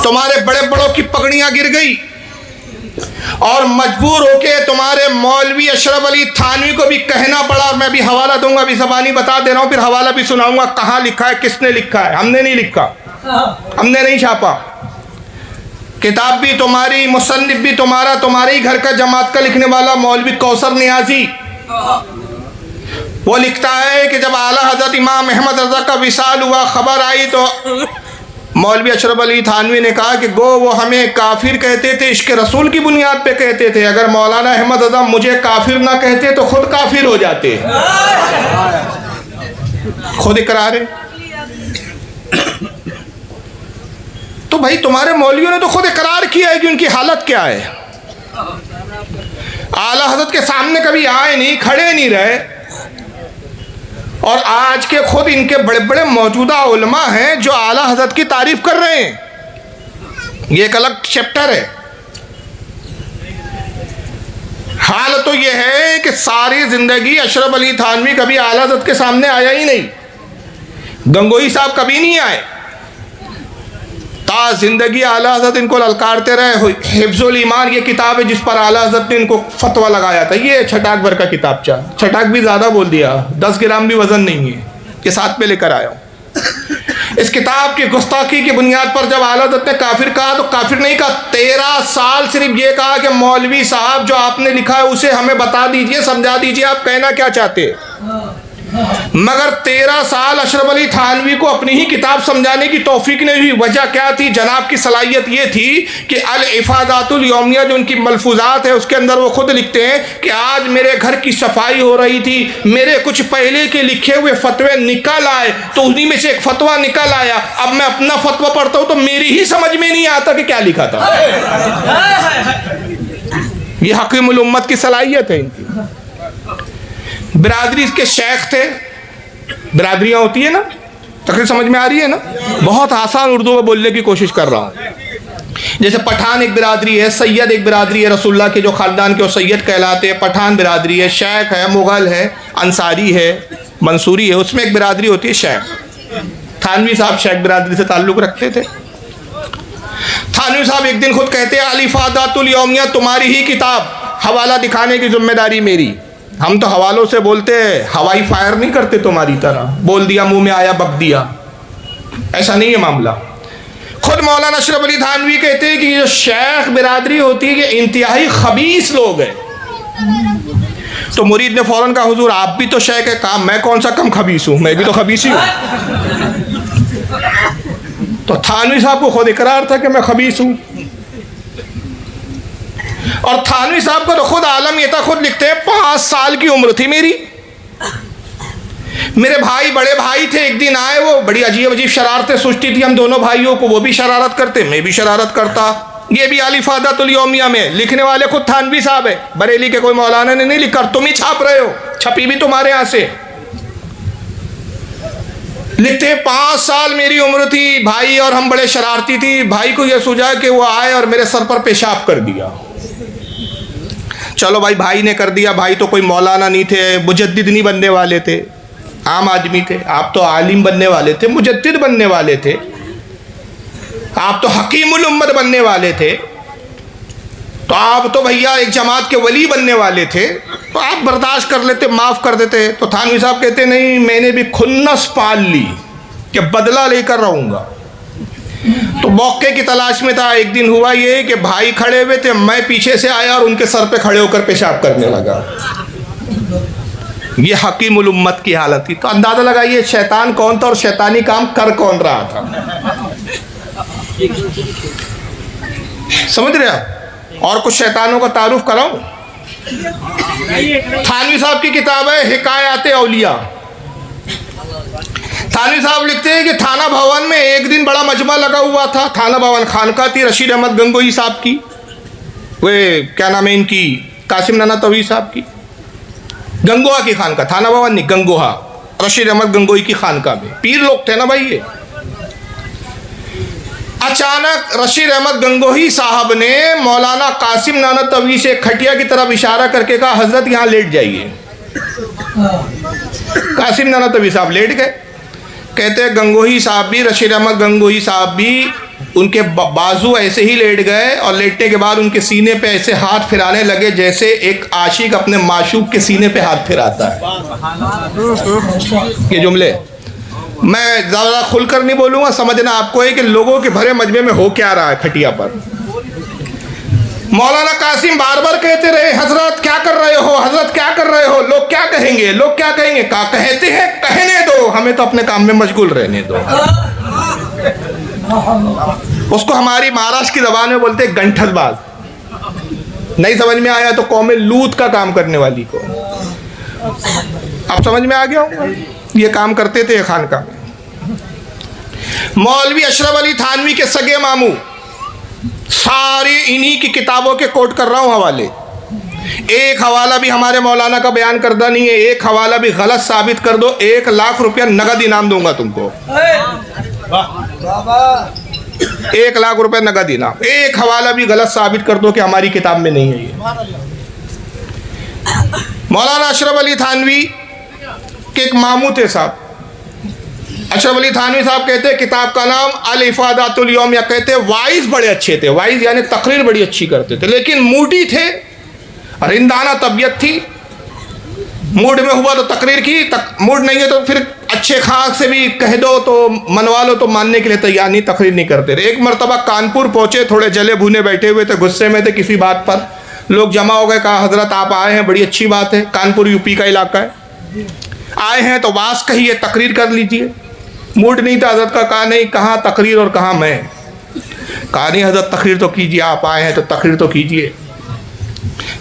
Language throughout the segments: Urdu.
تمہارے بڑے بڑوں کی پگڑیاں گر گئی اور مجبور ہو کے تمہارے مولوی اشرف علی تھانوی کو بھی کہنا پڑا، اور میں بھی حوالہ دوں گا، بھی زبانی بتا دے رہا ہوں، پھر حوالہ بھی سناؤں گا کہاں لکھا ہے، کس نے لکھا ہے۔ ہم نے نہیں لکھا، ہم نے نہیں چھاپا، کتاب بھی تمہاری، مصنف بھی تمہارا، تمہارے ہی گھر کا جماعت کا لکھنے والا مولوی کوثر نیازی، وہ لکھتا ہے کہ جب اعلیٰ حضرت امام احمد رضا کا وصال ہوا، خبر آئی تو مولوی اشرف علی تھانوی نے کہا کہ گو وہ ہمیں کافر کہتے تھے، عشق رسول کی بنیاد پہ کہتے تھے، اگر مولانا احمد رضا مجھے کافر نہ کہتے تو خود کافر ہو جاتے، خود اقرار ہے۔ تو بھائی تمہارے مولویوں نے تو خود اقرار کیا ہے کہ ان کی حالت کیا ہے، اعلیٰ حضرت کے سامنے کبھی آئے نہیں، کھڑے نہیں رہے، اور آج کے خود ان کے بڑے بڑے موجودہ علماء ہیں جو اعلیٰ حضرت کی تعریف کر رہے ہیں، یہ ایک الگ چیپٹر ہے۔ حال تو یہ ہے کہ ساری زندگی اشرف علی تھانوی کبھی اعلیٰ حضرت کے سامنے آیا ہی نہیں، گنگوہی صاحب کبھی نہیں آئے، تا زندگی اعلیٰ حضرت ان کو للکارتے رہے۔ حفظ الایمان یہ کتاب ہے جس پر اعلیٰ حضرت نے ان کو فتویٰ لگایا تھا، یہ چھٹاک بھر کا کتابچہ، چھٹاک بھی زیادہ بول دیا، 10 گرام بھی وزن نہیں ہے، یہ ساتھ پہ لے کر آیا ہوں۔ اس کتاب کی گستاخی کی بنیاد پر جب اعلیٰ حضرت نے کافر کہا تو کافر نہیں کہا، 13 سال صرف یہ کہا کہ مولوی صاحب جو آپ نے لکھا ہے اسے ہمیں بتا دیجئے، سمجھا دیجئے آپ کہنا کیا چاہتے ہیں۔ مگر 13 سال اشرف علی تھانوی کو اپنی ہی کتاب سمجھانے کی توفیق نہیں ہوئی۔ وجہ کیا تھی؟ جناب کی صلاحیت یہ تھی کہ الافادات الیومیہ جو ان کی ملفوظات ہے اس کے اندر وہ خود لکھتے ہیں کہ آج میرے گھر کی صفائی ہو رہی تھی، میرے کچھ پہلے کے لکھے ہوئے فتوے نکل آئے، تو انہی میں سے ایک فتویٰ نکل آیا، اب میں اپنا فتویٰ پڑھتا ہوں تو میری ہی سمجھ میں نہیں آتا کہ کیا لکھا تھا۔ یہ حکیم الامت کی صلاحیت ہے ان کی۔ برادری کے شیخ تھے، برادریاں ہوتی ہے نا، تقریر سمجھ میں آ رہی ہے نا، بہت آسان اردو میں بولنے کی کوشش کر رہا ہوں۔ جیسے پٹھان ایک برادری ہے، سید ایک برادری ہے، رسول اللہ کے جو خاندان کے وہ سید کہلاتے ہیں، پٹھان برادری ہے، شیخ ہے، مغل ہے، انصاری ہے، منصوری ہے، اس میں ایک برادری ہوتی ہے شیخ۔ تھانوی صاحب شیخ برادری سے تعلق رکھتے تھے۔ تھانوی صاحب ایک دن خود کہتے ہیں الافادات الیومیہ تمہاری ہی کتاب، حوالہ دکھانے کی ذمہ داری میری، ہم تو حوالوں سے بولتے ہیں، ہوائی فائر نہیں کرتے تمہاری طرح، بول دیا منہ میں آیا بک دیا، ایسا نہیں ہے معاملہ۔ خود مولانا اشرف علی تھانوی کہتے ہیں کہ یہ شیخ برادری ہوتی ہے کہ انتہائی خبیث لوگ ہیں۔ تو مرید نے فوراً کہا حضور آپ بھی تو شیخ ہے، کہا میں کون سا کم خبیث ہوں، میں بھی تو خبیث ہی ہوں۔ تو تھانوی صاحب کو خود اقرار تھا کہ میں خبیث ہوں، اور تھانوی صاحب کو تو خود عالم یہ تھا، خود لکھتے ہیں 5 سال کی عمر تھی میری، میرے بھائی بڑے بھائی تھے، ایک دن آئے، وہ بڑی عجیب عجیب شرارتیں سوچتی تھی ہم دونوں بھائیوں کو، وہ بھی شرارت کرتے، میں بھی شرارت کرتا۔ یہ بھی الافادات الیومیہ میں لکھنے والے خود تھانوی صاحب ہے، بریلی کے کوئی مولانا نے نہیں لکھا، تم ہی چھاپ رہے ہو، چھپی بھی تمہارے یہاں سے۔ لکھتے 5 سال میری عمر تھی، بھائی اور ہم بڑے شرارتی تھی، بھائی کو یہ سوچا کہ وہ آئے اور میرے سر پر پیشاب کر دیا۔ چلو بھائی نے کر دیا، بھائی تو کوئی مولانا نہیں تھے، مجدد نہیں بننے والے تھے، عام آدمی تھے، آپ تو عالم بننے والے تھے، مجدد بننے والے تھے، آپ تو حکیم الامت بننے والے تھے، تو آپ تو بھیا ایک جماعت کے ولی بننے والے تھے، تو آپ برداشت کر لیتے، معاف کر دیتے۔ تو تھانوی صاحب کہتے نہیں، میں نے بھی کھنس پال لی کہ بدلہ لے کر رہوں گا۔ تو موقع کی تلاش میں تھا، ایک دن ہوا یہ کہ بھائی کھڑے ہوئے تھے، میں پیچھے سے آیا اور ان کے سر پہ کھڑے ہو کر پیشاب کرنے لگا۔ یہ حکیم الامت کی حالت تھی۔ تو اندازہ لگائیے شیطان کون تھا اور شیطانی کام کر کون رہا تھا، سمجھ رہے آپ؟ اور کچھ شیطانوں کا تعارف کراؤں؟ تھانوی صاحب کی کتاب ہے حکایات اولیاء۔ تھانوی صاحب لکھتے ہیں کہ تھانہ بھون میں ایک دن بڑا مجمع لگا ہوا تھا، تھانہ بھون خانقاہ تھی رشید احمد گنگوہی صاحب کی، وہ کیا نام ہے ان کی، قاسم نانا توی صاحب کی، گنگوہا کی خانقاہ، تھانہ بھون نہیں، گنگوہا، رشید احمد گنگوہی کی خانقاہ میں، پیر لوگ تھے نا بھائی یہ۔ اچانک رشید احمد گنگوہی صاحب نے مولانا قاسم نانا توی سے کھٹیا کی طرف اشارہ کر کے کہا حضرت یہاں لیٹ جائیے۔ قاسم نانا توی صاحب لیٹ گئے، کہتے ہیں گنگوہی صاحب بھی، رشید احمد گنگوہی صاحب بھی ان کے بازو ایسے ہی لیٹ گئے اور لیٹنے کے بعد ان کے سینے پہ ایسے ہاتھ پھرانے لگے جیسے ایک عاشق اپنے معشوق کے سینے پہ ہاتھ پھراتا ہے. یہ جملے میں زیادہ کھل کر نہیں بولوں گا, سمجھنا آپ کو ہے کہ لوگوں کے بھرے مجمع میں ہو کیا رہا ہے کھٹیا پر. مولانا قاسم بار بار کہتے رہے حضرت کیا کر رہے ہو, حضرت کیا کر رہے ہو, لوگ کیا کہیں گے, لوگ کیا کہیں گے. کہتے ہیں کہنے دو, ہمیں تو اپنے کام میں مشغول رہنے دو. اس کو ہماری مہاراشٹر کی زبان میں بولتے ہیں گنٹھل باز. نہیں سمجھ میں آیا تو قوم لوط کا کام کرنے والی کو. اب سمجھ میں آ گیا ہوگا, یہ کام کرتے تھے خانقاہ میں. مولوی اشرف علی تھانوی کے سگے ماموں, ساری انہی کی کتابوں کے کوٹ کر رہا ہوں حوالے. ایک حوالہ بھی ہمارے مولانا کا بیان کردہ نہیں ہے, ایک حوالہ بھی غلط ثابت کر دو, 1,00,000 روپیہ نقد انعام دوں گا تم کو. 1,00,000 روپے نقد انعام. ایک حوالہ بھی غلط ثابت کر دو کہ ہماری کتاب میں نہیں ہے یہ. مولانا اشرف علی تھانوی کے ایک ماموں تھے صاحب. اشرف علی تھانوی صاحب کہتے ہیں کتاب کا نام الافادات الیوم, یا کہتے ہیں وائز بڑے اچھے تھے. وائز یعنی تقریر بڑی اچھی کرتے تھے, لیکن موڈی تھے, رندانہ طبیعت تھی. موڈ میں ہوا تو تقریر کی, موڈ نہیں ہے تو پھر اچھے خاص سے بھی کہہ دو تو منوا لو تو ماننے کے لیے تیار نہیں, تقریر نہیں کرتے رہے. ایک مرتبہ کانپور پہنچے, تھوڑے جلے بھونے بیٹھے ہوئے تھے, غصے میں تھے کسی بات پر. لوگ جمع ہو گئے, کہا حضرت آپ آئے ہیں بڑی اچھی بات ہے, کانپور یو پی کا علاقہ ہے, آئے ہیں تو واز کہیے, تقریر کر لیجئے. موڈ نہیں تھا حضرت کا, کہا نہیں کہاں تقریر اور کہاں میں. کہا نہیں حضرت تقریر تو کیجئے, آپ آئے ہیں تو تقریر تو کیجئے.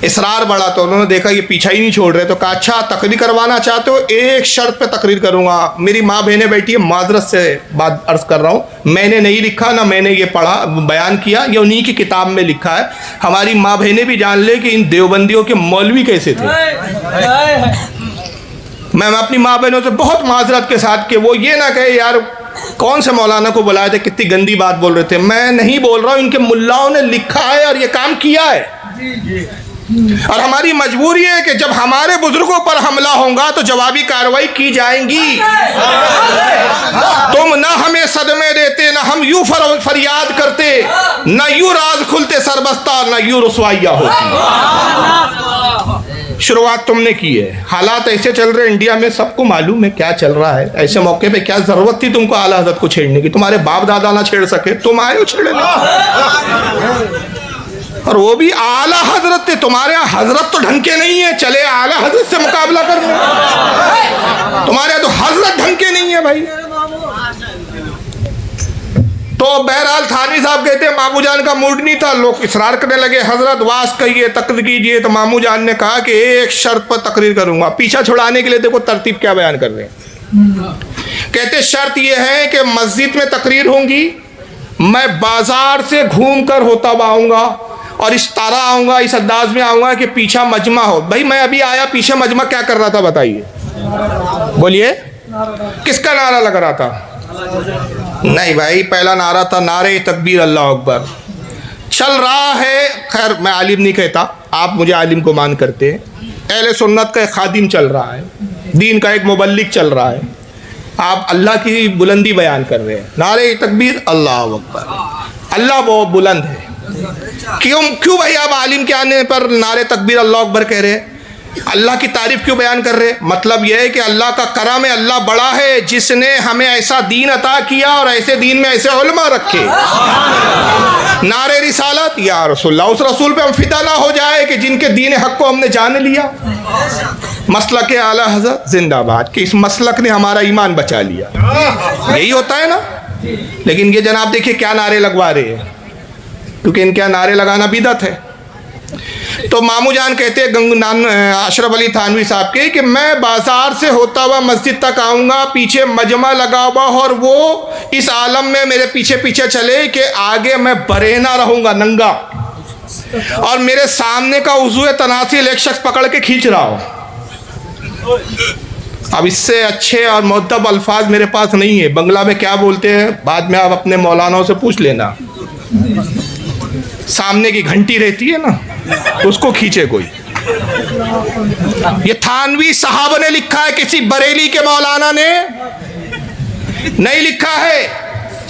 اصرار بڑھا تو انہوں نے دیکھا یہ پیچھا ہی نہیں چھوڑ رہے, تو کہا اچھا تقریر کروانا چاہتے ہو, ایک شرط پہ تقریر کروں گا. میری ماں بہنیں بیٹھی ہے, معذرت سے بات عرض کر رہا ہوں, میں نے نہیں لکھا نہ میں نے یہ پڑھا بیان کیا, یہ انہی کی کتاب میں لکھا ہے. ہماری ماں بہنیں بھی جان لے کہ ان دیوبندیوں کے مولوی کیسے تھے. میں اپنی ماں بہنوں سے بہت معذرت کے ساتھ کہ وہ یہ نہ کہے یار کون سے مولانا کو بلائے تھے, کتنی گندی بات بول رہے تھے. میں نہیں بول رہا ہوں, ان کے ملاؤں نے لکھا ہے اور یہ کام کیا ہے. اور ہماری مجبوری ہے کہ جب ہمارے بزرگوں پر حملہ ہوگا تو جوابی کارروائی کی جائیں گی. تم نہ ہمیں صدمے دیتے, نہ ہم یوں فریاد کرتے, نہ یوں راز کھلتے سربستہ, نہ یوں رسوائیاں ہوتی. شروعات تم نے کی ہے. حالات ایسے چل رہے انڈیا میں, سب کو معلوم ہے کیا چل رہا ہے. ایسے موقع پہ کیا ضرورت تھی تم کو اعلیٰ حضرت کو چھیڑنے کی. تمہارے باپ دادا نہ چھیڑ سکے, تم آئے ہو چھیڑنے. اور وہ بھی اعلیٰ حضرت تھے. تمہارے یہاں حضرت تو ڈھنگ کے نہیں ہے, چلے اعلیٰ حضرت سے مقابلہ کرنے. تمہارے یہاں تو حضرت ڈھنگ کے نہیں ہے بھائی. تو بہرحال تھانوی صاحب کہتے ہیں ماموں جان کا موڈ نہیں تھا. لوگ اصرار کرنے لگے حضرت واز کہیے, تقریر کیجیے. تو ماموں جان نے کہا کہ ایک شرط پر تقریر کروں گا. پیچھا چھڑانے کے لیے دیکھو ترتیب کیا بیان کر رہے ہیں. کہتے شرط یہ ہے کہ مسجد میں تقریر ہوں گی, میں بازار سے گھوم کر ہوتا ہوا آؤں گا اور اس طرح آؤں گا, اس انداز میں آؤں گا کہ پیچھا مجمع ہو. بھائی میں ابھی آیا, پیچھے مجمع کیا کر رہا تھا بتائیے, بولیے. کس کا نعرہ لگ رہا تھا؟ نہیں بھائی, پہلا نعرہ تھا نعرہ تکبیر اللہ اکبر. چل رہا ہے, خیر میں عالم نہیں کہتا, آپ مجھے عالم کو مان کرتے ہیں. اہل سنت کا ایک خادم چل رہا ہے, دین کا ایک مبلغ چل رہا ہے, آپ اللہ کی بلندی بیان کر رہے ہیں. نعرہ تکبیر اللہ اکبر, اللہ بہت بلند ہے. کیوں بھائی آپ عالم کے آنے پر نعرہ تکبیر اللہ اکبر کہہ رہے ہیں؟ اللہ کی تعریف کیوں بیان کر رہے؟ مطلب یہ ہے کہ اللہ کا کرم ہے, اللہ بڑا ہے جس نے ہمیں ایسا دین عطا کیا اور ایسے دین میں ایسے علماء رکھے. نعرہ رسالت یا رسول اللہ, اس رسول پہ ہم فدا نہ ہو جائے کہ جن کے دین حق کو ہم نے جان لیا. مسلک اعلیٰ حضرت زندہ باد, کہ اس مسلک نے ہمارا ایمان بچا لیا. یہی ہوتا ہے نا. لیکن یہ جناب دیکھیے کیا نعرے لگوا رہے ہیں, کیونکہ ان کے نعرے لگانا بدعت ہے. تو ماموں جان کہتے ہیں اشرف علی تھانوی صاحب کے کہ میں بازار سے ہوتا ہوا مسجد تک آؤں گا, پیچھے مجمع لگا ہوا, اور وہ اس عالم میں میرے پیچھے پیچھے چلے کہ آگے میں برہنہ رہوں گا, ننگا, اور میرے سامنے کا عضو تناسل ایک شخص پکڑ کے کھینچ رہا ہو. اب اس سے اچھے اور مؤدب الفاظ میرے پاس نہیں ہے. بنگلہ میں کیا بولتے ہیں بعد میں آپ اپنے مولانوں سے پوچھ لینا. سامنے کی گھنٹی رہتی ہے نا, اس کو کھینچے کوئی. یہ تھانوی صاحب نے لکھا ہے, کسی بریلی کے مولانا نے نہیں لکھا ہے.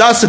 10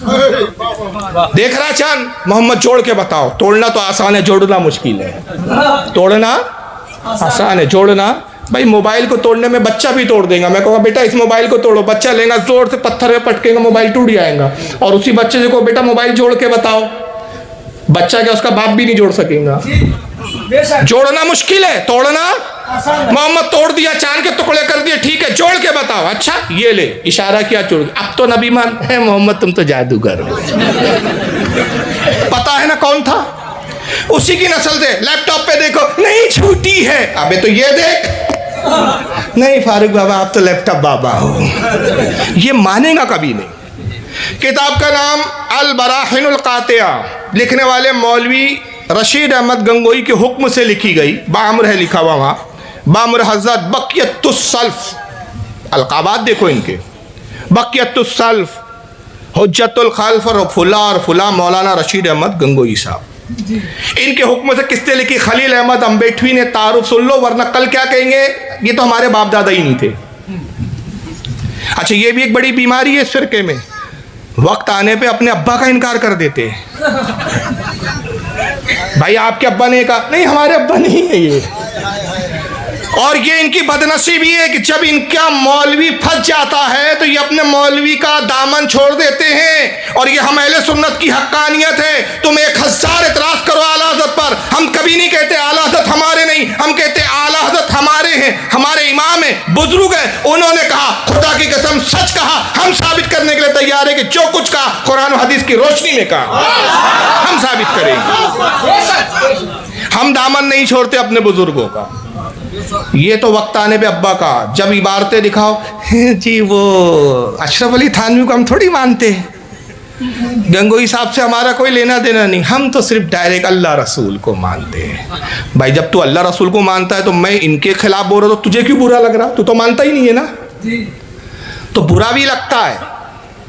دیکھ رہا چاند, محمد جوڑ کے بتاؤ. توڑنا تو آسان ہے, جوڑنا مشکل ہے. توڑنا آسان ہے, جوڑنا. بھائی موبائل کو توڑنے میں بچہ بھی توڑ دے گا. میں کہوں گا بیٹا اس موبائل کو توڑو, بچہ لے گا زور سے پتھر پہ پٹکے گا, موبائل ٹوٹ جائے گا. اور اسی بچے سے کہو بیٹا موبائل جوڑ کے بتاؤ, بچہ کیا اس کا باپ بھی نہیں جوڑ سکے گا. جوڑنا مشکل ہے, توڑنا. محمد توڑ دیا, چاند کے ٹکڑے کر دیے, ٹھیک ہے جوڑ کے بتاؤ. اچھا یہ لے, اشارہ کیا, جوڑ. اب تو نبی مان ہے محمد, تم تو جادوگر ہو. پتا ہے نا کون تھا, اسی کی نسل سے. لیپ ٹاپ پہ دیکھو, نہیں چھوٹی ہے. ابے تو یہ دیکھ, نہیں فاروق بابا آپ تو لیپ ٹاپ بابا ہو. یہ مانے گا کبھی نہیں. کتاب کا نام البراہین القاطعہ, لکھنے والے مولوی رشید احمد گنگوئی کے حکم سے لکھی گئی. بامر ہے لکھا ہوا وہاں, بامر حضرت بقیت السلف. القابات دیکھو ان کے, بقیت السلف, حجت الخلف, اور فلاں مولانا رشید احمد گنگوئی صاحب. ان کے حکم سے کس نے لکھی؟ خلیل احمد امبیٹوی نے. تعارف سن لو ورنہ کل کیا کہیں گے, یہ تو ہمارے باپ دادا ہی نہیں تھے. اچھا یہ بھی ایک بڑی بیماری ہے اس فرقے میں, وقت آنے پہ اپنے ابا کا انکار کر دیتے ہیں. بھائی آپ کے ابا نے کہا, نہیں ہمارے ابا نہیں ہے یہ. اور یہ ان کی بدنصیبی ہے کہ جب ان کا مولوی پھنس جاتا ہے تو یہ اپنے مولوی کا دامن چھوڑ دیتے ہیں. اور یہ ہم اہل سنت کی حقانیت ہے. تم 1000 اعتراض کرو اعلیٰ حضرت پر, ہم کبھی نہیں کہتے اعلیٰ حضرت ہمارے نہیں, ہم کہتے اعلیٰ حضرت ہمارے ہیں, ہمارے امام ہیں, بزرگ ہیں. انہوں نے کہا, خدا کی قسم سچ کہا, ہم ثابت کرنے کے لیے تیار ہیں کہ جو کچھ کہا قرآن و حدیث کی روشنی میں کہا, ہم ثابت کریں گے. ہم دامن نہیں چھوڑتے اپنے بزرگوں کا. یہ تو وقت آنے پہ ابا کا, جب عبارتیں دکھاؤ, جی وہ اشرف علی تھانوی کو ہم تھوڑی مانتے ہیں, گنگوئی صاحب سے ہمارا کوئی لینا دینا نہیں, ہم تو صرف ڈائریکٹ اللہ رسول کو مانتے ہیں. بھائی جب تو اللہ رسول کو مانتا ہے تو میں ان کے خلاف بول رہا, تو تجھے کیوں برا لگ رہا؟ تو مانتا ہی نہیں ہے نا. تو برا بھی لگتا ہے,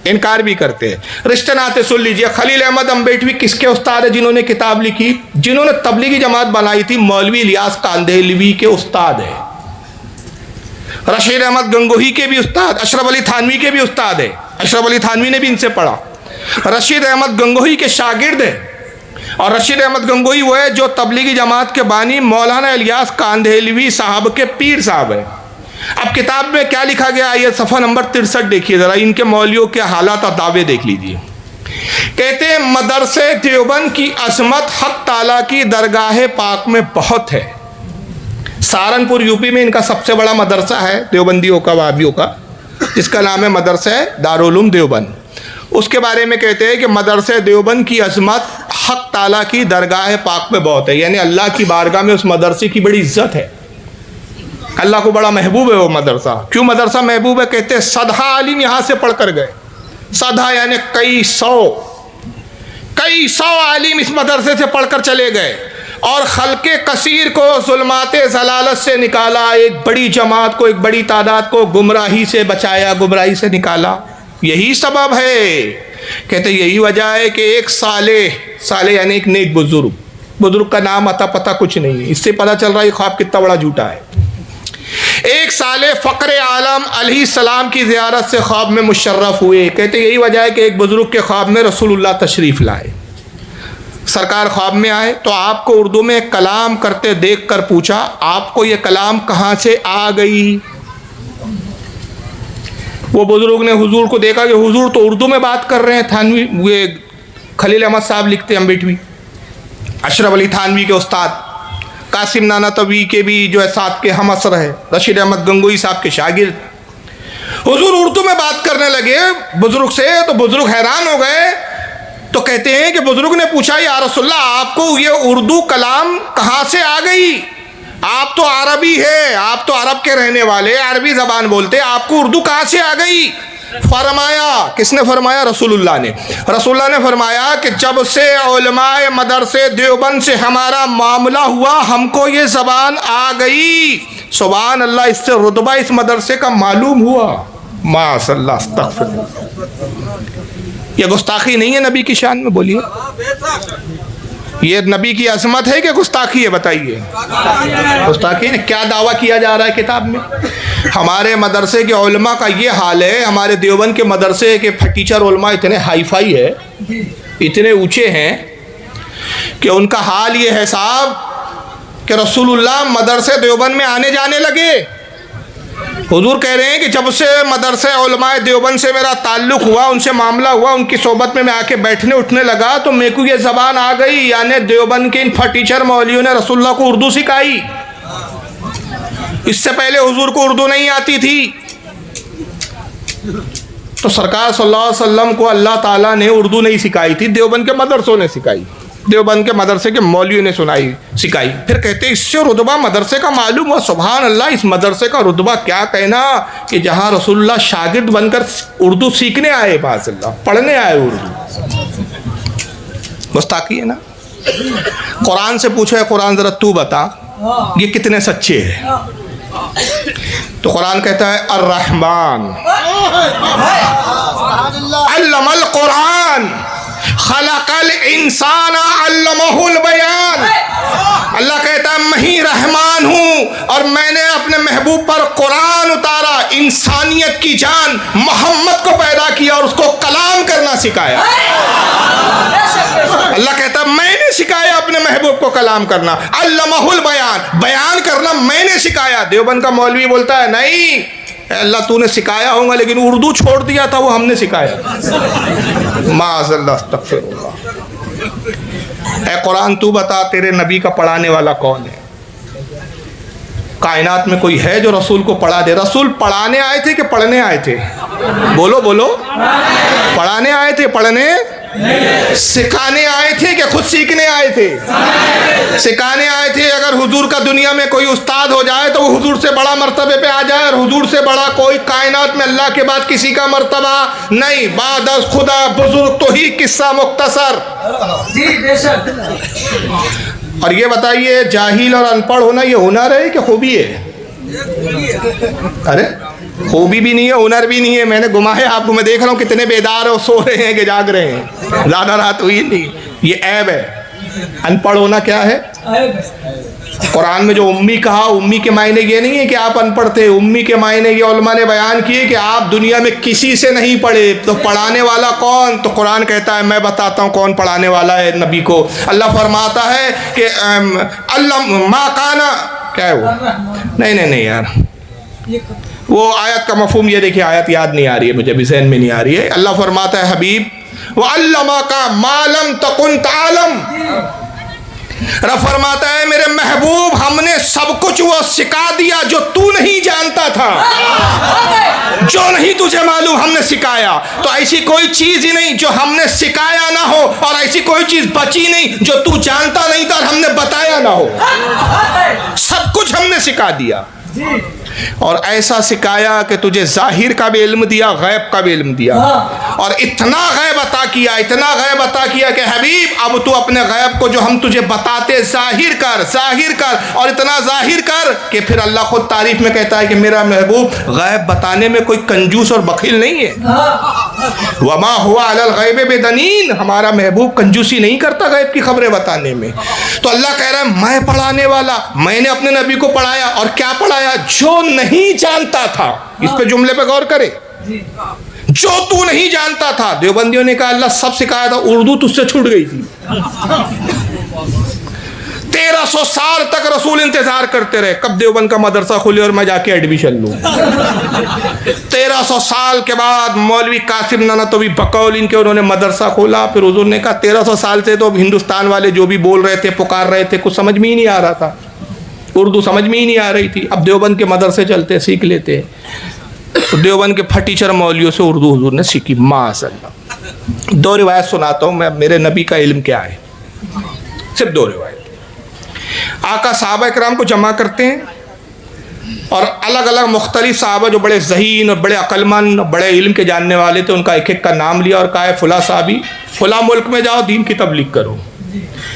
انکار بھی کرتے ہیں. رشتے ناطے سن لیجئے. خلیل احمد امبیٹوی کس کے استاد ہے؟ جنہوں نے کتاب لکھی, جنہوں نے تبلیغی جماعت بنائی تھی, مولوی الیاس کاندھلوی کے استاد ہے. رشید احمد گنگوہی کے بھی استاد, اشرف علی تھانوی کے بھی استاد ہے. اشرف علی تھانوی نے بھی ان سے پڑھا. رشید احمد گنگوہی کے شاگرد ہے. اور رشید احمد گنگوہی وہ ہے جو تبلیغی جماعت کے بانی مولانا الیاس کاندھلوی صاحب کے پیر صاحب ہے. اب کتاب میں کیا لکھا گیا, یہ صفحہ نمبر 63 دیکھیے ذرا, ان کے مولویوں کے حالات اور دعوے دیکھ لیجیے. کہتے ہیں مدرسے دیوبند کی عظمت حق تعالیٰ کی درگاہ پاک میں بہت ہے. سہارنپور یوپی میں ان کا سب سے بڑا مدرسہ ہے دیوبندیوں کا, وہابیوں کا, جس کا نام ہے مدرسہ دارالعلوم دیوبند. اس کے بارے میں کہتے ہیں کہ مدرسہ دیوبند کی عظمت حق تعالیٰ کی درگاہ پاک میں بہت ہے. یعنی اللہ کی بارگاہ میں اس مدرسے کی بڑی عزت ہے, اللہ کو بڑا محبوب ہے وہ مدرسہ. کیوں مدرسہ محبوب ہے؟ کہتے ہیں 100 عالم یہاں سے پڑھ کر گئے. 100 یعنی کئی سو عالم اس مدرسے سے پڑھ کر چلے گئے, اور خلق کثیر کو ظلمات ضلالت سے نکالا. ایک بڑی جماعت کو, ایک بڑی تعداد کو گمراہی سے بچایا, گمراہی سے نکالا. یہی سبب ہے. کہتے یہی وجہ ہے کہ ایک صالح یعنی ایک نیک بزرگ کا نام اتا پتہ کچھ نہیں ہے, اس سے پتہ چل رہا ہے یہ خواب کتنا بڑا جھوٹا ہے. ایک صالح فقر عالم علیہ السلام کی زیارت سے خواب میں مشرف ہوئے. کہتے یہی وجہ ہے کہ ایک بزرگ کے خواب میں رسول اللہ تشریف لائے. سرکار خواب میں آئے تو آپ کو اردو میں کلام کرتے دیکھ کر پوچھا, آپ کو یہ کلام کہاں سے آ گئی؟ وہ بزرگ نے حضور کو دیکھا کہ حضور تو اردو میں بات کر رہے ہیں. تھانوی خلیل احمد صاحب لکھتے ہیں امبیٹوی, اشرف علی تھانوی کے استاد, قاسم نانوتوی کے بھی جو ہے ساتھ کے ہم عصر ہے, رشید احمد گنگوئی صاحب کے شاگرد. حضور اردو میں بات کرنے لگے بزرگ سے تو بزرگ حیران ہو گئے. تو کہتے ہیں کہ بزرگ نے پوچھا, یا رسول اللہ آپ کو یہ اردو کلام کہاں سے آ گئی؟ آپ تو عربی ہے, آپ تو عرب کے رہنے والے, عربی زبان بولتے, آپ کو اردو کہاں سے آ گئی؟ فرمایا, کس نے فرمایا؟ رسول اللہ نے. رسول اللہ نے فرمایا کہ جب سے علماء مدرسے دیوبند سے ہمارا معاملہ ہوا ہم کو یہ زبان آ گئی. سبحان اللہ, اس سے رتبہ اس مدرسے کا معلوم ہوا. ماشاء اللہ, استغفر. یہ گستاخی نہیں ہے نبی کی شان میں؟ بولیے, یہ نبی کی عظمت ہے کہ گستاخی ہے؟ بتائیے. گستاخی ہے. کیا دعویٰ کیا جا رہا ہے کتاب میں؟ ہمارے مدرسے کے علماء کا یہ حال ہے، ہمارے دیوبند کے مدرسے کے ٹیچر علماء اتنے ہائی فائی ہے، اتنے اونچے ہیں کہ ان کا حال یہ ہے صاحب کہ رسول اللہ مدرسے دیوبند میں آنے جانے لگے۔ حضور کہہ رہے ہیں کہ جب سے مدرسے علماء دیوبند سے میرا تعلق ہوا، ان سے معاملہ ہوا، ان کی صحبت میں آ کے بیٹھنے اٹھنے لگا تو میرے کو یہ زبان آ گئی، یعنی دیوبند کے ان ٹیچر مولویوں نے رسول اللہ کو اردو سکھائی۔ اس سے پہلے حضور کو اردو نہیں آتی تھی۔ تو سرکار صلی اللہ علیہ وسلم کو اللہ تعالیٰ نے اردو نہیں سکھائی تھی، دیوبند کے مدرسوں نے سکھائی، دیوبند کے مدرسے کے مولویوں نے سکھائی۔ پھر کہتے ہیں اس سے رتبہ مدرسے کا معلوم ہوا۔ سبحان اللہ، اس مدرسے کا رتبہ کیا کہنا کہ جہاں رسول اللہ شاگرد بن کر اردو سیکھنے آئے، باذ اللہ پڑھنے آئے اردو۔ گستاخی ہے نا۔ قرآن سے پوچھو ہے قرآن ذرا تو بتا یہ کتنے سچے ہیں؟ تو قرآن کہتا ہے الرحمن علم القرآن خلق الانسان علمہ البیان۔ اللہ کہتا ہے میں ہی رحمان ہوں اور میں نے اپنے محبوب پر قرآن اتارا، انسانیت کی جان محمد کو پیدا کیا اور اس کو کلام کرنا سکھایا۔ اللہ کہتا ہے میں نے سکھایا اپنے محبوب کو کلام کرنا، علمہ البیان، بیان کرنا میں نے سکھایا۔ دیوبند کا مولوی بولتا ہے نہیں اے اللہ تو نے سکھایا ہوگا لیکن اردو چھوڑ دیا تھا وہ ہم نے سکھایا۔ معاذ اللہ، استغفر اللہ۔ اے قرآن تو بتا تیرے نبی کا پڑھانے والا کون ہے؟ کائنات میں کوئی ہے جو رسول کو پڑھا دے؟ رسول پڑھانے آئے تھے کہ پڑھنے آئے تھے؟ بولو بولو، پڑھانے آئے تھے؟ پڑھنے سکھانے آئے تھے کہ خود سیکھنے آئے تھے؟ سکھانے آئے تھے۔ اگر حضور کا دنیا میں کوئی استاد ہو جائے تو وہ حضور سے بڑا مرتبے پہ آ جائے، اور حضور سے بڑا کوئی کائنات میں اللہ کے بعد کسی کا مرتبہ نہیں۔ بعد از خدا بزرگ تو ہی قصہ مختصر۔ اور یہ بتائیے جاہل اور ان پڑھ ہونا یہ ہنر ہے کہ خوبی ہے؟ ارے خوبی بھی نہیں ہے، ہنر بھی نہیں ہے۔ میں نے گما ہے آپ کو، میں دیکھ رہا ہوں کتنے بیدار ہیں، سو رہے ہیں کہ جاگ رہے ہیں، زیادہ رات ہوئی نہیں۔ یہ عیب ہے۔ ان پڑھ ہونا کیا ہے؟ قرآن میں جو امی کہا، امی کے معنی یہ نہیں ہے کہ آپ ان پڑھ تھے، امی کے معنی یہ علماء نے بیان کیے کہ آپ دنیا میں کسی سے نہیں پڑھے۔ تو پڑھانے والا کون؟ تو قرآن کہتا ہے میں بتاتا ہوں کون پڑھانے والا ہے نبی کو۔ اللہ فرماتا ہے کہ اللہ ما کانا، کیا ہے وہ؟ نہیں یار، وہ آیت کا مفہوم یہ دیکھیں، آیت یاد نہیں آ رہی ہے مجھے، بھی ذہن میں نہیں آ رہی ہے۔ اللہ فرماتا ہے حبیب وَعَلَّمَكَ مَا لَمْ تَكُنْ تَعْلَمْ، رب فرماتا ہے میرے محبوب ہم نے سب کچھ وہ سکھا دیا جو تو نہیں جانتا تھا، جو نہیں تجھے معلوم ہم نے سکھایا۔ تو ایسی کوئی چیز ہی نہیں جو ہم نے سکھایا نہ ہو، اور ایسی کوئی چیز بچی نہیں جو تو جانتا نہیں تھا اور ہم نے بتایا نہ ہو۔ سب کچھ ہم نے سکھا دیا، اور ایسا سکھایا کہ تجھے ظاہر کا بھی علم دیا، غیب کا بھی علم دیا، اور اتنا غیب عطا کیا، اتنا غیب عطا کیا کہ حبیب اب تو اپنے غیب کو جو ہم تجھے بتاتے ظاہر کر، ظاہر کر، اور اتنا ظاہر کر کہ پھر اللہ خود تعریف میں کہتا ہے کہ میرا محبوب غیب بتانے میں کوئی کنجوس اور بخیل نہیں ہے۔ وما ہوا علی الغیب بدنین، ہمارا محبوب کنجوسی نہیں کرتا غیب کی خبریں بتانے میں۔ تو اللہ کہہ رہا ہے میں پڑھانے والا، میں نے اپنے نبی کو پڑھایا، اور کیا پڑھایا؟ جو نہیں جانتا تھا۔ اس پہ جملے پہ غور کرے، جو تو نہیں جانتا تھا۔ دیوبندیوں نے کہا اللہ سب سکھایا تھا، اردو تجھ سے چھوٹ گئی تھی۔ 1300 سال تک رسول انتظار کرتے رہے کب دیوبند کا مدرسہ کھلے اور میں جا کے ایڈمیشن لوں۔ 1300 سال کے بعد مولوی قاسم نانوتوی بقول ان کے انہوں نے مدرسہ کھولا۔ پھر حضور نے کہا 1300 سال سے تو ہندوستان والے جو بھی بول رہے تھے، پکار رہے تھے، کچھ سمجھ میں ہی نہیں آ رہا تھا، اردو سمجھ میں ہی نہیں آ رہی تھی۔ اب دیوبند کے مدرسے چلتے، سیکھ لیتے۔ تو دیوبند کے ٹیچر مولویوں سے اردو حضور نے سیکھی۔ ماشاء اللہ۔ 2 روایت سناتا ہوں میں، میرے نبی کا علم کیا ہے، صرف 2 روایت۔ آقا صحابہ کرام کو جمع کرتے ہیں، اور الگ الگ مختلف صحابہ جو بڑے ذہین اور بڑے عقل مند، بڑے علم کے جاننے والے تھے، ان کا ایک ایک کا نام لیا اور کہا ہے فلاں صحابی فلاں ملک میں جاؤ دین کی تبلیغ کرو،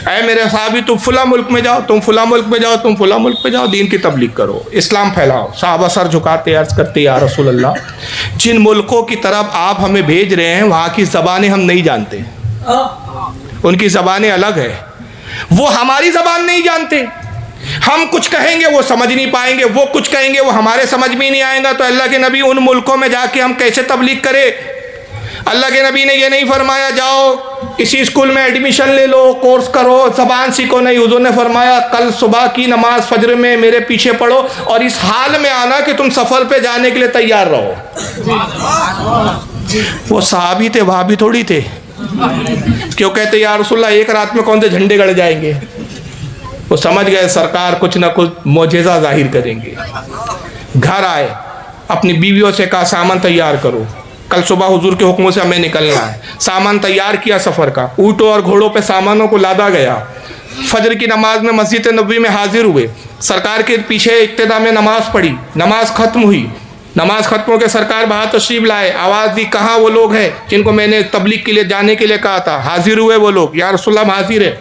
اے میرے صحابی تم فلاں ملک میں جاؤ، تم فلاں ملک میں جاؤ، تم فلاں ملک میں جاؤ، دین کی تبلیغ کرو، اسلام پھیلاؤ۔ صحابہ سر جھکاتے عرض کرتے یا رسول اللہ جن ملکوں کی طرف آپ ہمیں بھیج رہے ہیں وہاں کی زبانیں ہم نہیں جانتے، ان کی زبانیں الگ ہے، وہ ہماری زبان نہیں جانتے، ہم کچھ کہیں گے وہ سمجھ نہیں پائیں گے, وہ کچھ کہیں گے وہ ہمارے سمجھ میں نہیں آئے گا. تو اللہ کے نبی ان ملکوں میں جا کے ہم کیسے تبلیغ کرے؟ اللہ کے نبی نے یہ نہیں فرمایا جاؤ کسی اسکول میں ایڈمیشن لے لو, کورس کرو, زبان سیکھو. نہیں, حضور نے فرمایا کل صبح کی نماز فجر میں میرے پیچھے پڑھو اور اس حال میں آنا کہ تم سفر پہ جانے کے لیے تیار رہو. وہ صحابی تھے, وہابی تھوڑی تھے. کیوں کہتے یا رسول اللہ ایک رات میں کون سے جھنڈے گڑ جائیں گے؟ وہ سمجھ گئے سرکار کچھ نہ کچھ معجزہ ظاہر کریں گے. گھر آئے, اپنی بیویوں سے کہا سامان تیار کرو, کل صبح حضور کے حکموں سے ہمیں نکلنا ہے. سامان تیار کیا سفر کا, اونٹوں اور گھوڑوں پہ سامانوں کو لادا گیا. فجر کی نماز میں مسجد نبوی میں حاضر ہوئے, سرکار کے پیچھے ابتدا میں نماز پڑھی. نماز ختم ہوئی, نماز ختم ہو کے سرکار باہر تشریف لائے. آواز دی کہاں وہ لوگ ہیں جن کو میں نے تبلیغ کے لیے جانے کے لیے کہا تھا؟ حاضر ہوئے وہ لوگ. یا رسول اللہ ہم حاضر ہے.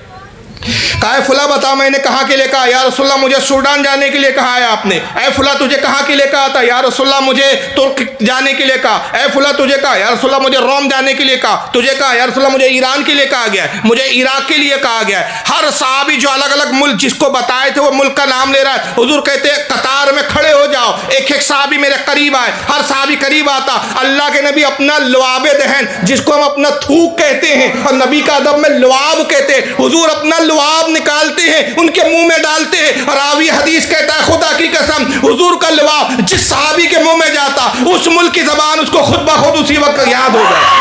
کہا اے فلاں بتا میں نے کہاں کے لیے کہا؟ یا رسول اللہ مجھے سوڈان جانے کے لیے کہا ہے آپ نے. اے فلاں تجھے کہاں کے لیے کہا تھا؟ یا رسول اللہ مجھے ترک جانے کے لیے کہا. اے فلاں تجھے کہا؟ یا رسول اللہ مجھے روم جانے کے لیے کہا. تجھے کہا؟ یا رسول اللہ مجھے ایران کے لیے کہا گیا ہے, مجھے عراق کے لیے کہا گیا ہے. ہر صحابی جو الگ الگ ملک جس کو بتائے تھے وہ ملک کا نام لے رہا ہے. حضور کہتے ہیں قطار میں کھڑے ہو جاؤ, ایک ایک صحابی میرے قریب آئے. ہر صحابی قریب آتا. اللہ کے نبی اپنا لعاب دہن جس کو ہم اپنا تھوک کہتے ہیں اور نبی کا ادب میں لعاب کہتے ہیں, حضور اپنا لعاب نکالتے ہیں, ان کے منہ میں ڈالتے ہیں. راوی حدیث کہتا ہے خدا کی قسم حضور کا لعاب جس صحابی کے منہ میں جاتا اس ملک کی زبان اس کو خود بخود اسی وقت یاد ہو جائے.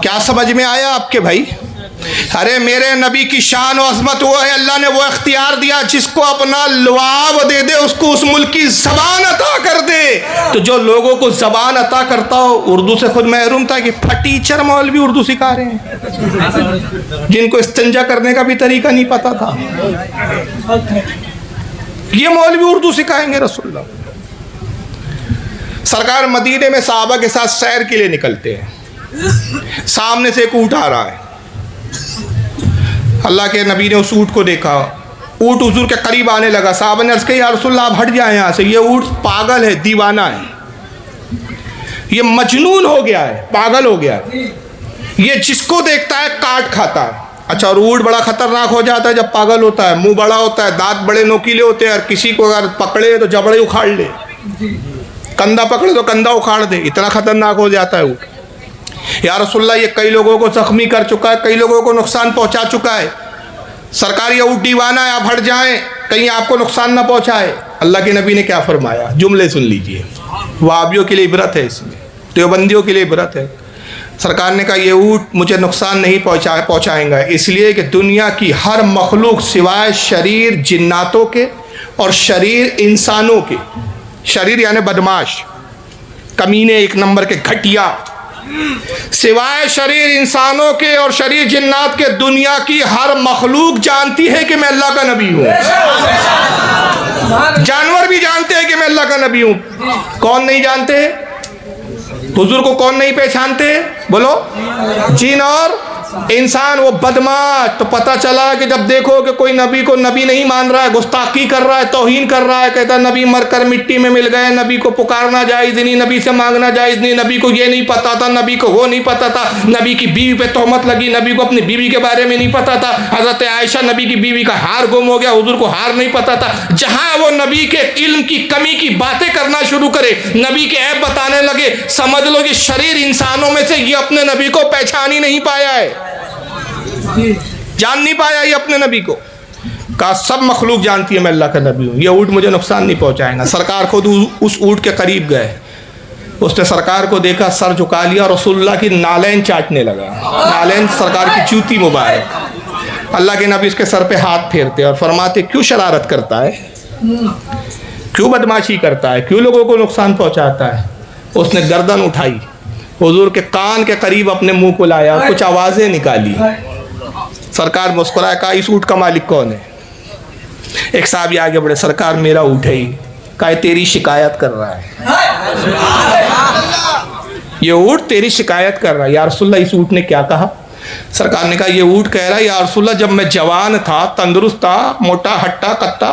کیا سمجھ میں آیا آپ کے بھائی؟ ارے میرے نبی کی شان و عظمت وہ ہے, اللہ نے وہ اختیار دیا جس کو اپنا لعاب دے دے اس کو اس ملک کی زبان عطا کر دے. تو جو لوگوں کو زبان عطا کرتا ہو, اردو سے خود محروم تھا کہ ٹیچر مولوی اردو سکھا رہے ہیں جن کو استنجا کرنے کا بھی طریقہ نہیں پتا تھا, یہ مولوی اردو سکھائیں گے رسول اللہ. سرکار مدینے میں صحابہ کے ساتھ سیر کے لیے نکلتے ہیں. سامنے سے ایک اونٹ آ رہا ہے. اللہ کے نبی نے اس اونٹ کو دیکھا, اونٹ حضور کے قریب آنے لگا. صحابہ نے عرض کیا یا رسول اللہ آپ ہٹ جائیں یہاں سے, یہ اونٹ پاگل ہے, دیوانہ ہے, یہ مجنون ہو گیا ہے, پاگل ہو گیا ہے, یہ جس کو دیکھتا ہے کاٹ کھاتا ہے. اچھا, اور اونٹ بڑا خطرناک ہو جاتا ہے جب پاگل ہوتا ہے, منہ بڑا ہوتا ہے, دانت بڑے نوکیلے ہوتے ہیں, اور کسی کو اگر پکڑے تو جبڑے اکھاڑ لے, کندھا پکڑے تو کندھا اکھاڑ دے, اتنا خطرناک ہو جاتا ہے اونٹ. یا رسول اللہ یہ کئی لوگوں کو زخمی کر چکا ہے, کئی لوگوں کو نقصان پہنچا چکا ہے. سرکار یہ اونٹ دیوانہ ہے, آپ ہٹ جائیں کہیں آپ کو نقصان نہ پہنچائے. اللہ کے نبی نے کیا فرمایا؟ جملے سن لیجئے, وہابیوں کے لیے عبرت ہے, اس میں دیوبندیوں کے لیے عبرت ہے. سرکار نے کہا یہ اونٹ مجھے نقصان نہیں پہنچائیں گا, اس لیے کہ دنیا کی ہر مخلوق سوائے شریر جناتوں کے اور شریر انسانوں کے, شریر یعنی بدماش, کمینے, ایک نمبر کے گھٹیا, سوائے شریر انسانوں کے اور شریر جنات کے دنیا کی ہر مخلوق جانتی ہے کہ میں اللہ کا نبی ہوں. جانور بھی جانتے ہیں کہ میں اللہ کا نبی ہوں. کون نہیں جانتے؟ حضور کو کون نہیں پہچانتے؟ بولو. جن اور انسان. وہ بدماش. تو پتہ چلا کہ جب دیکھو کہ کوئی نبی کو نبی نہیں مان رہا ہے, گستاخی کر رہا ہے, توہین کر رہا ہے, کہتا ہے نبی مر کر مٹی میں مل گئے, نبی کو پکارنا جائز نہیں, نبی سے مانگنا جائز نہیں, نبی کو یہ نہیں پتا تھا, نبی کو وہ نہیں پتا تھا, نبی کی بیوی پہ تہمت لگی, نبی کو اپنی بیوی کے بارے میں نہیں پتا تھا, حضرت عائشہ نبی کی بیوی کا ہار گم ہو گیا, حضور کو ہار نہیں پتا تھا. جہاں وہ نبی کے علم کی کمی کی باتیں کرنا شروع کرے, نبی کے عیب بتانے لگے, سمجھ لو کہ شریر انسانوں میں سے یہ اپنے نبی کو پہچان ہی نہیں پایا ہے, جان نہیں پایا یہ اپنے نبی کو. کہا سب مخلوق جانتی ہے میں اللہ کا نبی ہوں, یہ اونٹ مجھے نقصان نہیں پہنچائے گا. سرکار خود اس اونٹ کے قریب گئے, اس نے سرکار کو دیکھا, سر جھکا لیا, رسول اللہ کی نالین چاٹنے لگا. نالین سرکار کی جوتی مبارک. اللہ کے نبی اس کے سر پہ ہاتھ پھیرتے اور فرماتے کیوں شرارت کرتا ہے, کیوں بدماشی کرتا ہے, کیوں لوگوں کو نقصان پہنچاتا ہے. اس نے گردن اٹھائی, حضور کے کان کے قریب اپنے منہ کو لایا, کچھ آوازیں نکالی. سرکار مسکرایا, کہا اس اونٹ کا مالک کون ہے؟ ایک صحابی آگے بڑھے, سرکار میرا اونٹ ہے ہی. کہا تیری شکایت کر رہا ہے, یہ اونٹ تیری شکایت کر رہا ہے. یا رسول اللہ اس اونٹ نے کیا کہا؟ سرکار نے کہا یہ اونٹ کہہ رہا ہے یا رسول اللہ جب میں جوان تھا, تندرست تھا, موٹا ہٹا کتا,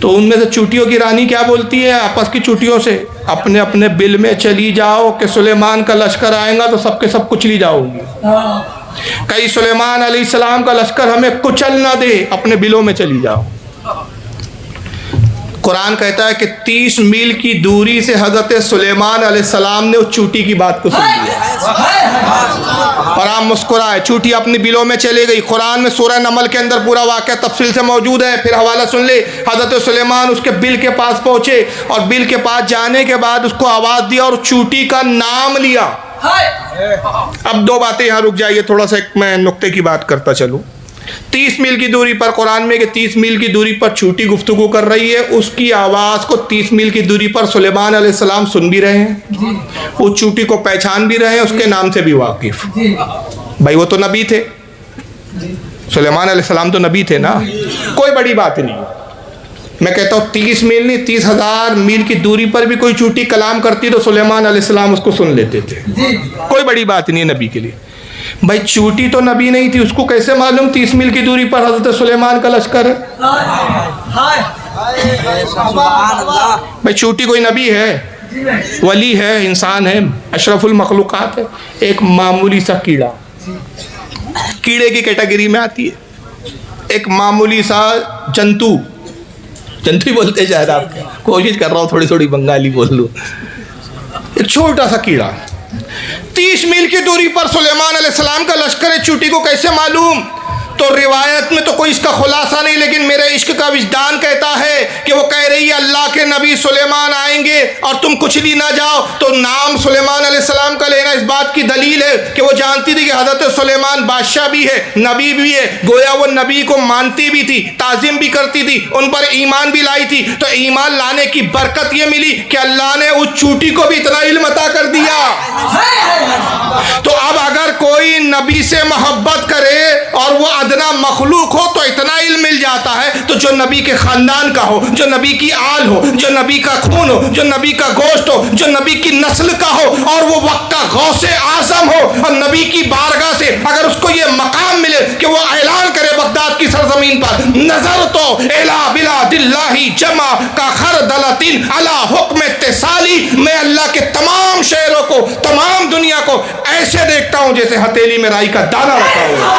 تو ان میں سے چوٹیوں کی رانی کیا بولتی ہے آپس کی چوٹیوں سے؟ اپنے اپنے بل میں چلی جاؤ کہ سلیمان کا لشکر آئے گا تو سب کے سب کچلی جاؤ گی. کہیں سلیمان علیہ السلام کا لشکر ہمیں کچل نہ دے، اپنے بلوں میں چلی جاؤ. قرآن کہتا ہے کہ 30 میل کی دوری سے حضرت سلیمان علیہ السلام نے اس چوٹی کی بات کو سن لیا اور آپ مسکرائے. چوٹی اپنی بلوں میں چلے گئی. قرآن میں سورہ نمل کے اندر پورا واقعہ تفصیل سے موجود ہے، پھر حوالہ سن لے. حضرت سلیمان اس کے بل کے پاس پہنچے اور بل کے پاس جانے کے بعد اس کو آواز دیا اور چوٹی کا نام لیا. اب دو باتیں یہاں رک جائیے، تھوڑا سا ایک میں نقطے کی بات کرتا چلوں. 30 میل کی دوری پر قرآن میں کہ 30 میل کی دوری پر چوٹی گفتگو کر رہی ہے، اس کی آواز کو 30 میل کی دوری پر سلیمان علیہ السلام سن بھی رہے ہیں، وہ چوٹی کو پہچان بھی رہے ہیں، اس کے نام سے بھی واقف. بھائی وہ تو نبی تھے، سلیمان علیہ السلام تو نبی تھے نا، کوئی بڑی بات نہیں. میں کہتا ہوں 30 میل نہیں، 30,000 میل کی دوری پر بھی کوئی چوٹی کلام کرتی تو سلیمان علیہ السلام اس کو سن لیتے تھے، کوئی بڑی بات نہیں ہے نبی کے لیے. بھائی چوٹی تو نبی نہیں تھی، اس کو کیسے معلوم 30 میل کی دوری پر حضرت سلیمان کا لشکر ہے؟ بھائی چوٹی کوئی نبی ہے، ولی ہے، انسان ہے، اشرف المخلوقات ہے، ایک معمولی سا کیڑا، کیڑے کی کیٹیگری میں آتی ہے. ایک معمولی سا جنتو ہی بولتے شاید، آپ کوشش کر رہا ہوں تھوڑی تھوڑی بنگالی بول لوں، ایک چھوٹا سا کیڑا. 30 میل کی دوری پر سلیمان علیہ السلام کا لشکر ہے، چوٹی کو کیسے معلوم؟ تو روایت میں تو کوئی اس کا خلاصہ نہیں، لیکن میرے عشق کا وجدان کہتا ہے کہ وہ کہہ رہی ہے اللہ کے نبی سلیمان آئیں گے اور تم کچلی نہ جاؤ. تو نام سلیمان علیہ السلام کا لینا اس بات کی دلیل ہے کہ وہ جانتی تھی کہ حضرت سلیمان بادشاہ بھی ہے، نبی بھی ہے، گویا وہ نبی کو مانتی بھی تھی، تعظیم بھی کرتی تھی، ان پر ایمان بھی لائی تھی. تو ایمان لانے کی برکت یہ ملی کہ اللہ نے اس چوٹی کو بھی اتنا علم عطا کر دیا. تو اب اگر کوئی نبی سے محبت کرے اور وہ ادنا مخلوق ہو تو اتنا علم مل جاتا ہے، تو جو نبی کے خاندان کا ہو، جو نبی کی آل ہو، جو نبی کا خون ہو، جو نبی کا گوشت ہو، جو نبی کی نسل کا ہو اور وہ وقت کا غوث اعظم ہو اور نبی کی بارگاہ سے اگر اس کو یہ مقام ملے کہ وہ اعلان کرے بغداد کی سرزمین پر نظر تو الا بلاد اللہ جمع کا خردلۃ علی حکم اتصالی، میں اللہ کے تمام شہروں کو، تمام دنیا کو ایسے دیکھتا ہوں جیسے ہتھیلی میں رائی کا دانہ رکھا ہوا.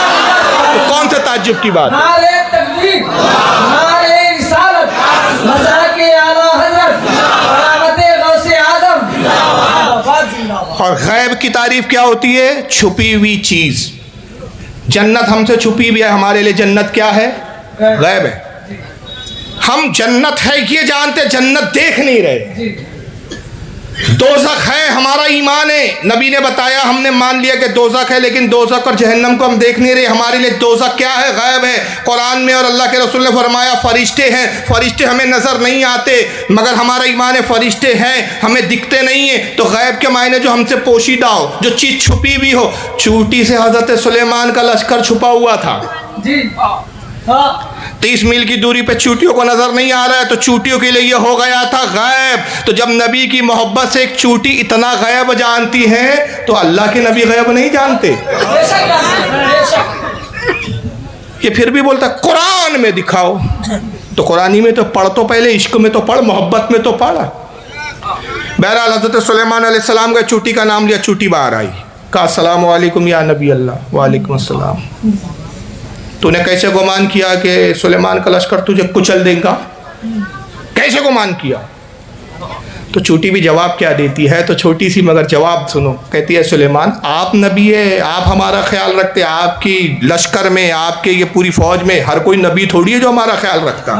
تو کون سے تعجب کی بات؟ نعرہ تکبیر، نعرہ رسالت، مذاق اعلیٰ حضرت، کرامت غوث اعظم. اور غیب کی تعریف کیا ہوتی ہے؟ چھپی ہوئی چیز. جنت ہم سے چھپی بھی ہے، ہمارے لیے جنت کیا ہے؟ غیب ہے. ہم جنت ہے یہ جانتے، جنت دیکھ نہیں رہے. دوزخ ہے، ہمارا ایمان ہے، نبی نے بتایا، ہم نے مان لیا کہ دوزخ ہے، لیکن دوزخ اور جہنم کو ہم دیکھ نہیں رہے. ہمارے لیے دوزخ کیا ہے؟ غیب ہے. قرآن میں اور اللہ کے رسول نے فرمایا فرشتے ہیں، فرشتے ہمیں نظر نہیں آتے، مگر ہمارا ایمان ہے فرشتے ہیں، ہمیں دکھتے نہیں ہیں. تو غیب کے معنی جو ہم سے پوشیدہ ہو، جو چیز چھپی ہوئی ہو. چوٹی سے حضرت سلیمان کا لشکر چھپا ہوا تھا. 30 میل کی دوری پہ چوٹیوں کو نظر نہیں آ رہا ہے، تو چوٹیوں کے لیے یہ ہو گیا تھا غیب. تو جب نبی کی محبت سے ایک چوٹی اتنا غیب جانتی ہے تو اللہ کے نبی غیب نہیں جانتے. یہ پھر بھی بولتا قرآن میں دکھاؤ، تو قرآنی میں تو پڑھ، تو پہلے عشق میں تو پڑھ، محبت میں تو پڑھ. بہرحال حضرت سلیمان علیہ السلام کا چوٹی کا نام لیا، چوٹی باہر آئی، کہا السلام علیکم یا نبی اللہ. وعلیکم السلام. تو نے کیسے گمان کیا کہ سلیمان کا لشکر تجھے کچل دے گا؟ کیسے گمان کیا؟ تو چوٹی بھی جواب کیا دیتی ہے، تو چھوٹی سی مگر جواب سنو. کہتی ہے سلیمان آپ نبی ہے، آپ ہمارا خیال رکھتے، آپ کی لشکر میں، آپ کے یہ پوری فوج میں ہر کوئی نبی تھوڑی ہے جو ہمارا خیال رکھتا.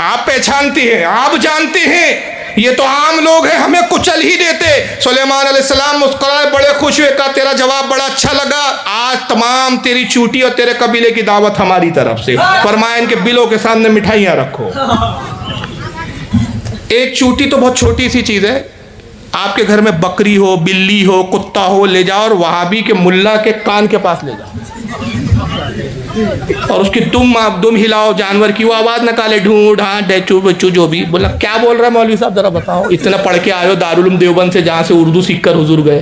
آپ پہچانتی ہیں، آپ جانتے ہیں یہ تو عام لوگ ہیں، ہمیں کچل ہی دیتے. سلیمان علیہ السلام مسکرائے، بڑے خوش ہوئے، کہا تیرا جواب بڑا اچھا لگا، آج تمام تیری چوٹی اور تیرے قبیلے کی دعوت ہماری طرف سے. فرمایا ان کے بلوں کے سامنے مٹھائیاں رکھو. ایک چوٹی تو بہت چھوٹی سی چیز ہے، آپ کے گھر میں بکری ہو، بلی ہو، کتا ہو، لے جاؤ اور وہابی کے ملا کے کان کے پاس لے جاؤ اور اس کی دم ہلاؤ، جانور کی وہ آواز نکالے، ڈھونڈ ہاں ڈیچو بچو جو بھی. بولا کیا بول رہا ہے مولوی صاحب ذرا بتاؤ، اتنا پڑھ کے آئے ہو دارالعلوم دیوبند سے جہاں سے اردو سیکھ کر حضور گئے،